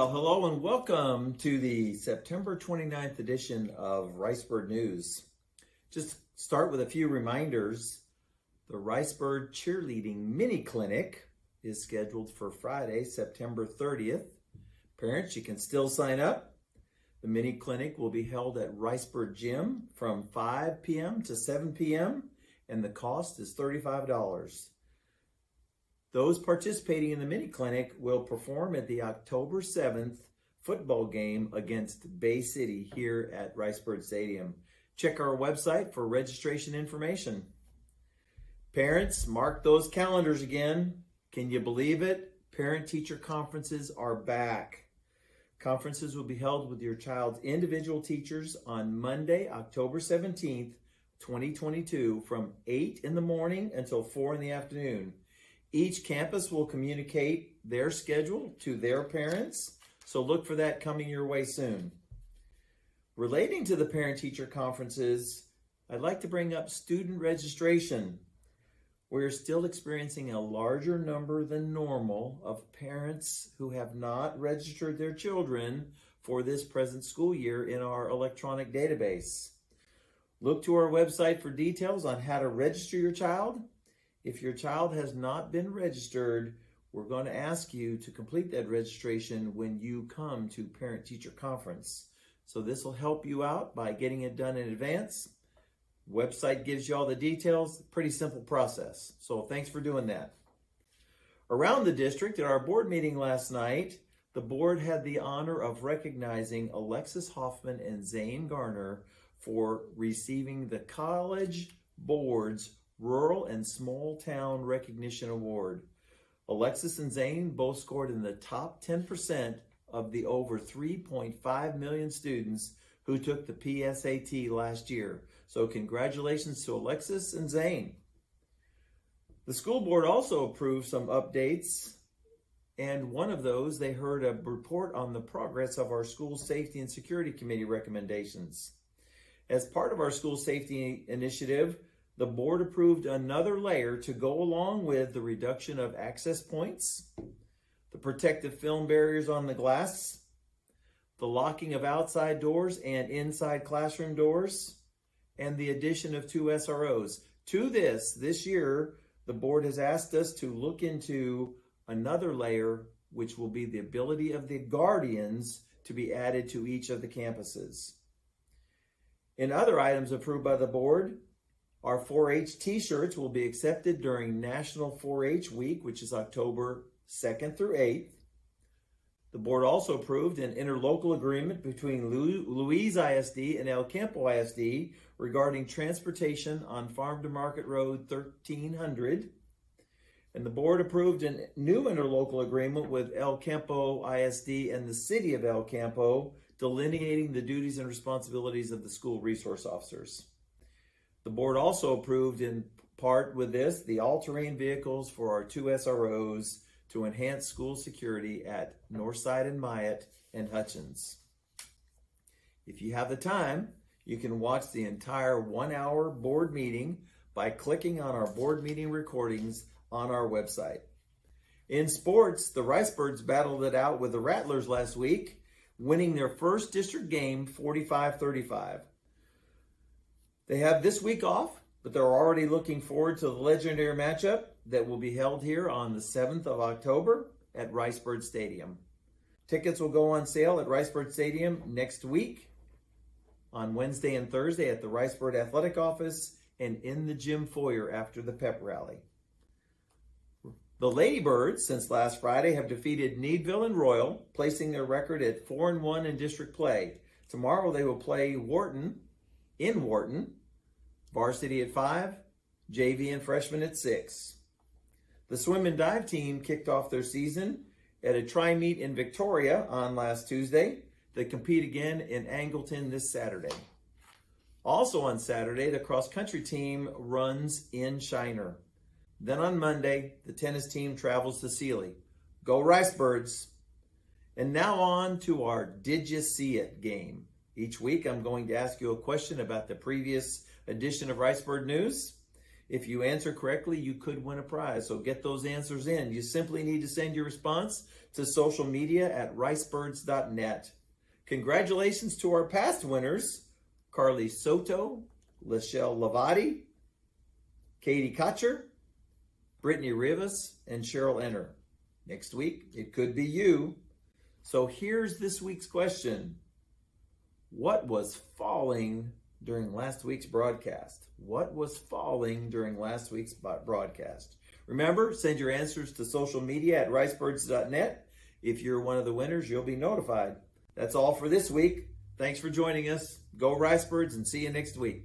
Well, hello and welcome to the September 29th edition of Ricebird News. Just start with a few reminders. The Ricebird Cheerleading Mini Clinic is scheduled for Friday, September 30th. Parents, you can still sign up. The mini clinic will be held at Ricebird Gym from 5 p.m. to 7 p.m. and the cost is $35. Those participating in the mini clinic will perform at the October 7th football game against Bay City here at Ricebird Stadium. Check our website for registration information. Parents, mark those calendars again. Can you believe it? Parent-teacher conferences are back. Conferences will be held with your child's individual teachers on Monday, October 17th, 2022 from 8 in the morning until 4 in the afternoon. Each campus will communicate their schedule to their parents, so look for that coming your way soon. Relating to the parent-teacher conferences, I'd like to bring up student registration. We're still experiencing a larger number than normal of parents who have not registered their children for this present school year in our electronic database. Look to our website for details on how to register your child. If your child has not been registered, we're going to ask you to complete that registration when you come to parent-teacher conference. So this will help you out by getting it done in advance. Website gives you all the details. Pretty simple process. So thanks for doing that. Around the district, at our board meeting last night, the board had the honor of recognizing Alexis Hoffman and Zane Garner for receiving the College Board's Rural and Small Town Recognition Award. Alexis and Zane both scored in the top 10% of the over 3.5 million students who took the PSAT last year. So congratulations to Alexis and Zane. The school board also approved some updates, and one of those, they heard a report on the progress of our School Safety and Security Committee recommendations. As part of our school safety initiative, the board approved another layer to go along with the reduction of access points, the protective film barriers on the glass, the locking of outside doors and inside classroom doors, and the addition of 2 SROs. To this year, the board has asked us to look into another layer, which will be the ability of the guardians to be added to each of the campuses. In other items approved by the board, our 4-H t-shirts will be accepted during National 4-H Week, which is October 2nd through 8th. The board also approved an interlocal agreement between Louise ISD and El Campo ISD regarding transportation on Farm to Market Road 1300. And the board approved a new interlocal agreement with El Campo ISD and the city of El Campo, delineating the duties and responsibilities of the school resource officers. The board also approved in part with this the all-terrain vehicles for our 2 SROs to enhance school security at Northside and Myatt and Hutchins. If you have the time, you can watch the entire 1-hour board meeting by clicking on our board meeting recordings on our website. In sports, the Ricebirds battled it out with the Rattlers last week, winning their first district game 45-35. They have this week off, but they're already looking forward to the legendary matchup that will be held here on the 7th of October at Ricebird Stadium. Tickets will go on sale at Ricebird Stadium next week on Wednesday and Thursday at the Ricebird Athletic Office and in the gym foyer after the pep rally. The Ladybirds, since last Friday, have defeated Needville and Royal, placing their record at 4-1 in district play. Tomorrow they will play Wharton in Wharton, varsity at 5, JV and freshmen at 6. The swim and dive team kicked off their season at a tri-meet in Victoria on last Tuesday. They compete again in Angleton this Saturday. Also on Saturday, the cross-country team runs in Shiner. Then on Monday, the tennis team travels to Sealy. Go Ricebirds! And now on to our Did You See It game. Each week, I'm going to ask you a question about the previous edition of Ricebird News. If you answer correctly, you could win a prize. So get those answers in. You simply need to send your response to social media at ricebirds.net. Congratulations to our past winners, Carly Soto, Lachelle Lavati, Katie Kotcher, Brittany Rivas, and Cheryl Enner. Next week, it could be you. So here's this week's question. What was falling during last week's broadcast? What was falling during last week's broadcast? Remember, send your answers to social media at ricebirds.net. If you're one of the winners, you'll be notified. That's all for this week. Thanks for joining us. Go Ricebirds and see you next week.